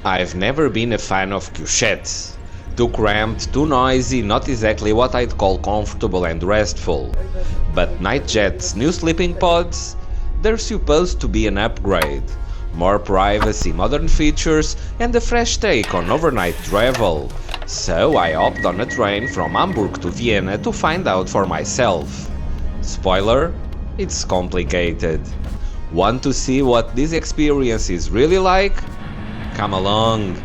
I've never been a fan of couchettes. Too cramped, too noisy, not exactly what I'd call comfortable and restful. But Nightjet's new sleeping pods? They're supposed to be an upgrade. More privacy, modern features, and a fresh take on overnight travel. So I hopped on a train from Hamburg to Vienna to find out for myself. Spoiler? It's complicated. Want to see what this experience is really like? Come along!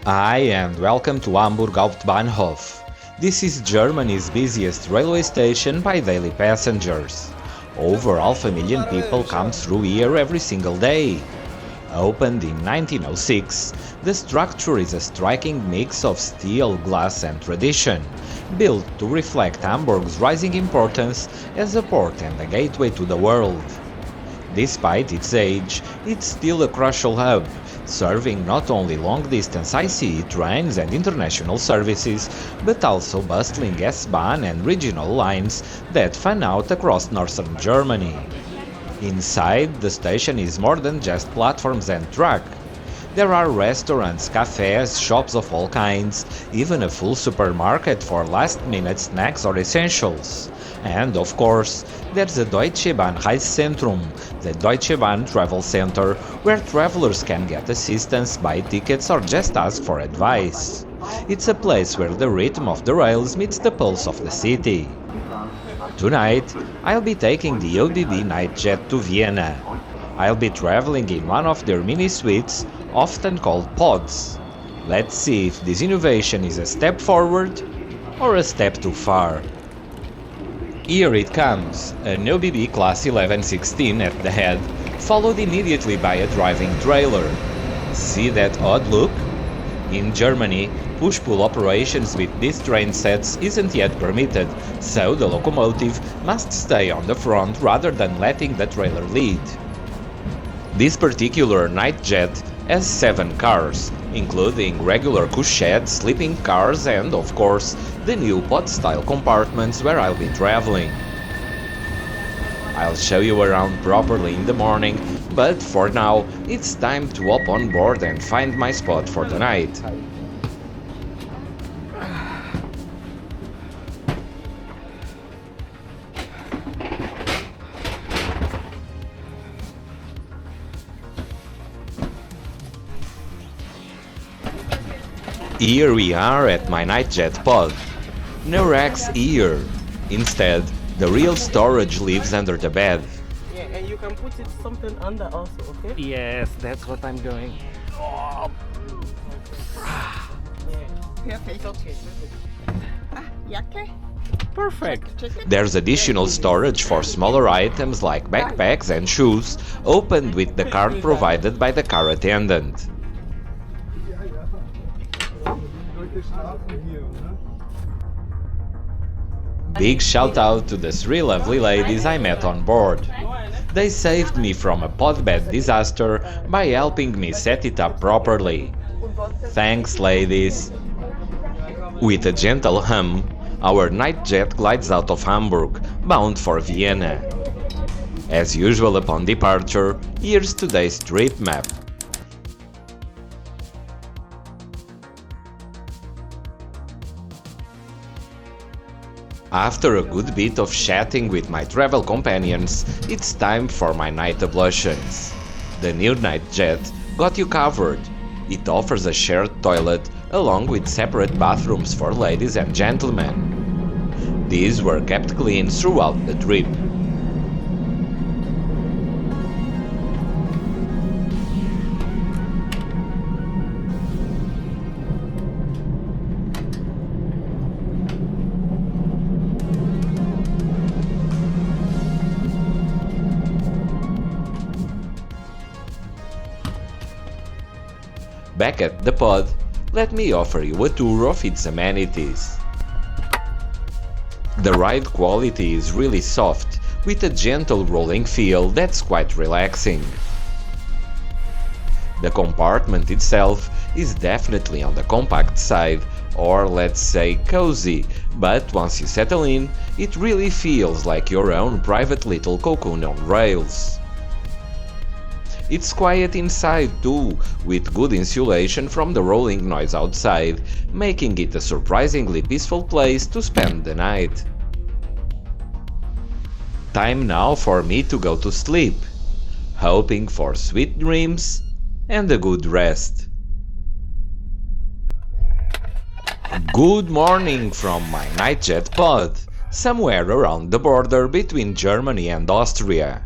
Hi and welcome to Hamburg Hbf. This is Germany's busiest railway station by daily passengers. Over 500,000 people come through here every single day. Opened in 1906, the structure is a striking mix of steel, glass and tradition, built to reflect Hamburg's rising importance as a port and a gateway to the world. Despite its age, it's still a crucial hub, serving not only long-distance ICE trains and international services, but also bustling S-Bahn and regional lines that fan out across northern Germany. Inside, the station is more than just platforms and track. There are restaurants, cafes, shops of all kinds, even a full supermarket for last-minute snacks or essentials. And, of course, there's the Deutsche Bahn Reiszentrum, the Deutsche Bahn Travel Center, where travelers can get assistance, buy tickets or just ask for advice. It's a place where the rhythm of the rails meets the pulse of the city. Tonight, I'll be taking the ÖBB Nightjet to Vienna. I'll be traveling in one of their mini suites, often called pods. Let's see if this innovation is a step forward or a step too far. Here it comes, an ÖBB Class 1116 at the head, followed immediately by a driving trailer. See that odd look? In Germany, push-pull operations with these train sets isn't yet permitted, so the locomotive must stay on the front rather than letting the trailer lead. This particular Nightjet has 7 cars, including regular couchettes, sleeping cars and, of course, the new pod-style compartments where I'll be traveling. I'll show you around properly in the morning, but for now, it's time to hop on board and find my spot for the night. Here we are at my Nightjet pod. No racks here. Instead, the real storage lives under the bed. Yeah, and you can put it something under also, okay? Yes, that's what I'm doing. Yeah. Perfect. Okay. Jacke? Perfect. There's additional storage for smaller items like backpacks and shoes, opened with the card provided by the car attendant. Big shout out to the 3 lovely ladies I met on board. They saved me from a podbed disaster by helping me set it up properly. Thanks, ladies. With a gentle hum, our Nightjet glides out of Hamburg, bound for Vienna. As usual upon departure, here's today's trip map. After a good bit of chatting with my travel companions, it's time for my night ablutions. The new Nightjet got you covered. It offers a shared toilet along with separate bathrooms for ladies and gentlemen. These were kept clean throughout the trip. Back at the pod, let me offer you a tour of its amenities. The ride quality is really soft, with a gentle rolling feel that's quite relaxing. The compartment itself is definitely on the compact side, or let's say cozy, but once you settle in, it really feels like your own private little cocoon on rails. It's quiet inside too, with good insulation from the rolling noise outside, making it a surprisingly peaceful place to spend the night. Time now for me to go to sleep, hoping for sweet dreams and a good rest. Good morning from my Nightjet pod, somewhere around the border between Germany and Austria.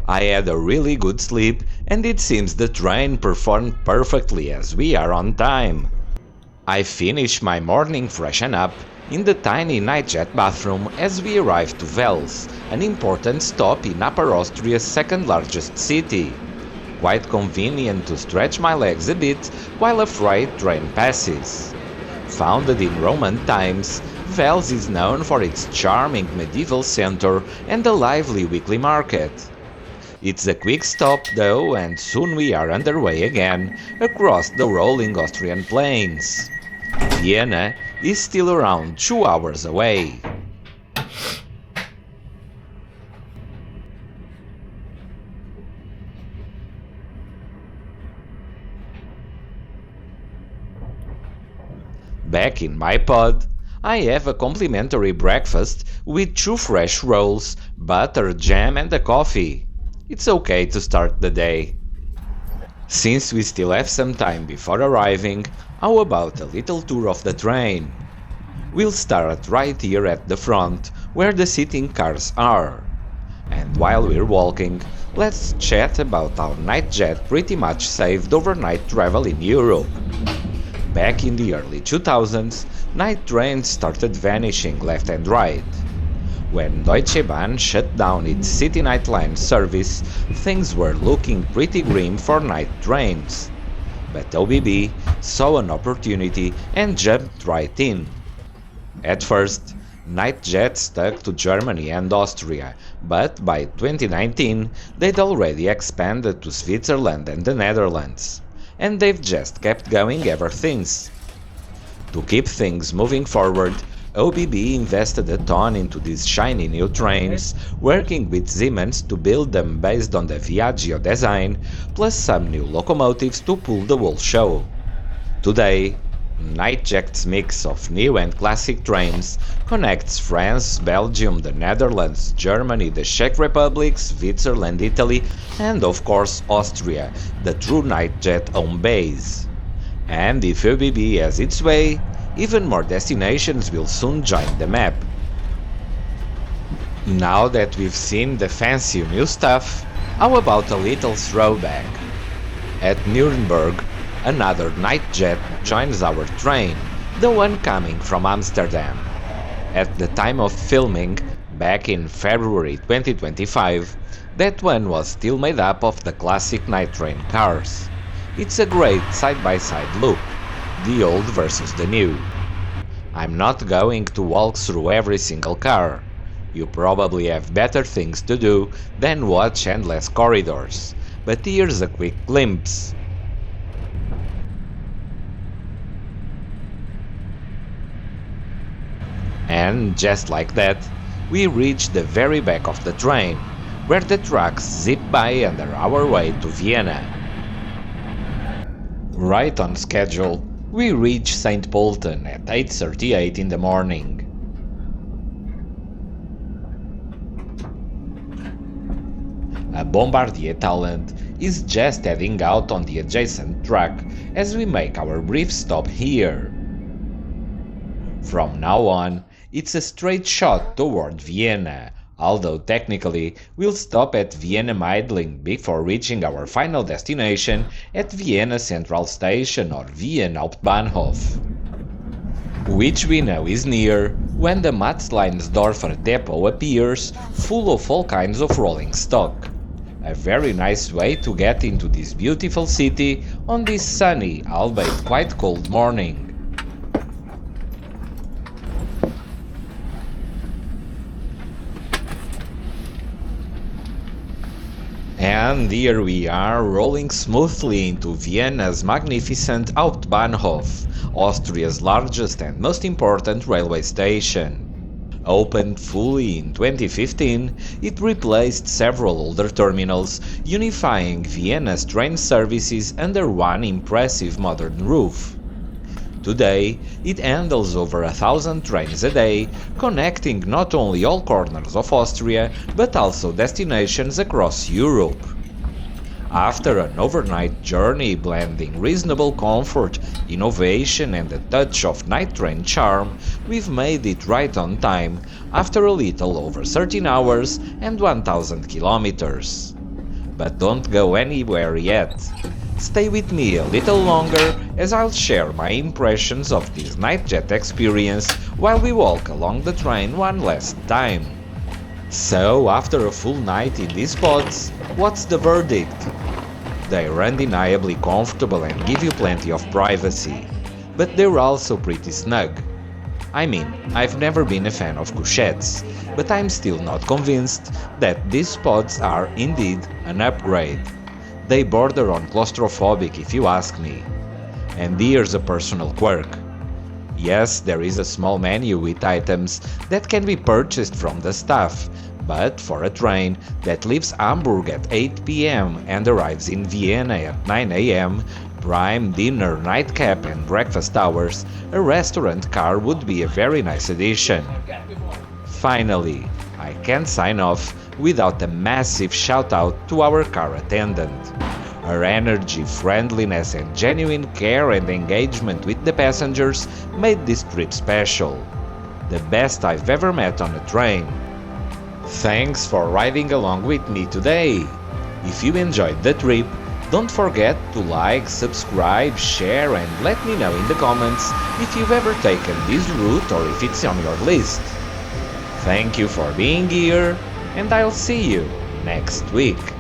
I had a really good sleep and it seems the train performed perfectly as we are on time. I finished my morning freshen up in the tiny Nightjet bathroom as we arrived to Wels, an important stop in Upper Austria's second largest city. Quite convenient to stretch my legs a bit while a freight train passes. Founded in Roman times, Wels is known for its charming medieval center and a lively weekly market. It's a quick stop though, and soon we are underway again across the rolling Austrian plains. Vienna is still around 2 hours away. Back in my pod, I have a complimentary breakfast with 2 fresh rolls, butter, jam and a coffee. It's okay to start the day. Since we still have some time before arriving, how about a little tour of the train? We'll start right here at the front, where the sitting cars are. And while we're walking, let's chat about how Nightjet pretty much saved overnight travel in Europe. Back in the early 2000s, night trains started vanishing left and right. When Deutsche Bahn shut down its City Night Line service, things were looking pretty grim for night trains. But ÖBB saw an opportunity and jumped right in. At first, Nightjet stuck to Germany and Austria, but by 2019 they'd already expanded to Switzerland and the Netherlands. And they've just kept going ever since. To keep things moving forward, ÖBB invested a ton into these shiny new trains, working with Siemens to build them based on the Viaggio design, plus some new locomotives to pull the whole show. Today, Nightjet's mix of new and classic trains connects France, Belgium, the Netherlands, Germany, the Czech Republic, Switzerland, Italy, and of course Austria, the true Nightjet home base. And if ÖBB has its way, even more destinations will soon join the map. Now that we've seen the fancy new stuff, how about a little throwback? At Nuremberg, another Nightjet joins our train, the one coming from Amsterdam. At the time of filming, back in February 2025, that one was still made up of the classic night train cars. It's a great side-by-side look, the old versus the new. I'm not going to walk through every single car. You probably have better things to do than watch endless corridors, but here's a quick glimpse. And just like that, we reach the very back of the train, where the trucks zip by and are our way to Vienna. Right on schedule, we reach St. Polten at 8:38 in the morning. A Bombardier Talent is just heading out on the adjacent track as we make our brief stop here. From now on, it's a straight shot toward Vienna, although technically we'll stop at Vienna Meidling before reaching our final destination at Vienna Central Station or Wien Hauptbahnhof, which we know is near when the Matzleinsdorf Depot appears, full of all kinds of rolling stock. A very nice way to get into this beautiful city on this sunny, albeit quite cold morning. And here we are, rolling smoothly into Vienna's magnificent Hauptbahnhof, Austria's largest and most important railway station. Opened fully in 2015, it replaced several older terminals, unifying Vienna's train services under one impressive modern roof. Today, it handles over 1,000 trains a day, connecting not only all corners of Austria, but also destinations across Europe. After an overnight journey blending reasonable comfort, innovation and a touch of night train charm, we've made it right on time, after a little over 13 hours and 1,000 kilometers. But don't go anywhere yet. Stay with me a little longer as I'll share my impressions of this Nightjet experience while we walk along the train one last time. So, after a full night in these pods, what's the verdict? They're undeniably comfortable and give you plenty of privacy, but they're also pretty snug. I mean, I've never been a fan of couchettes, but I'm still not convinced that these pods are indeed an upgrade. They border on claustrophobic if you ask me. And here's a personal quirk. Yes, there is a small menu with items that can be purchased from the staff, but for a train that leaves Hamburg at 8 p.m. and arrives in Vienna at 9 a.m., prime dinner, nightcap and breakfast hours, a restaurant car would be a very nice addition. Finally, I can't sign off without a massive shout out to our car attendant. Her energy, friendliness and genuine care and engagement with the passengers made this trip special. The best I've ever met on a train. Thanks for riding along with me today. If you enjoyed the trip, don't forget to like, subscribe, share and let me know in the comments if you've ever taken this route or if it's on your list. Thank you for being here, and I'll see you next week.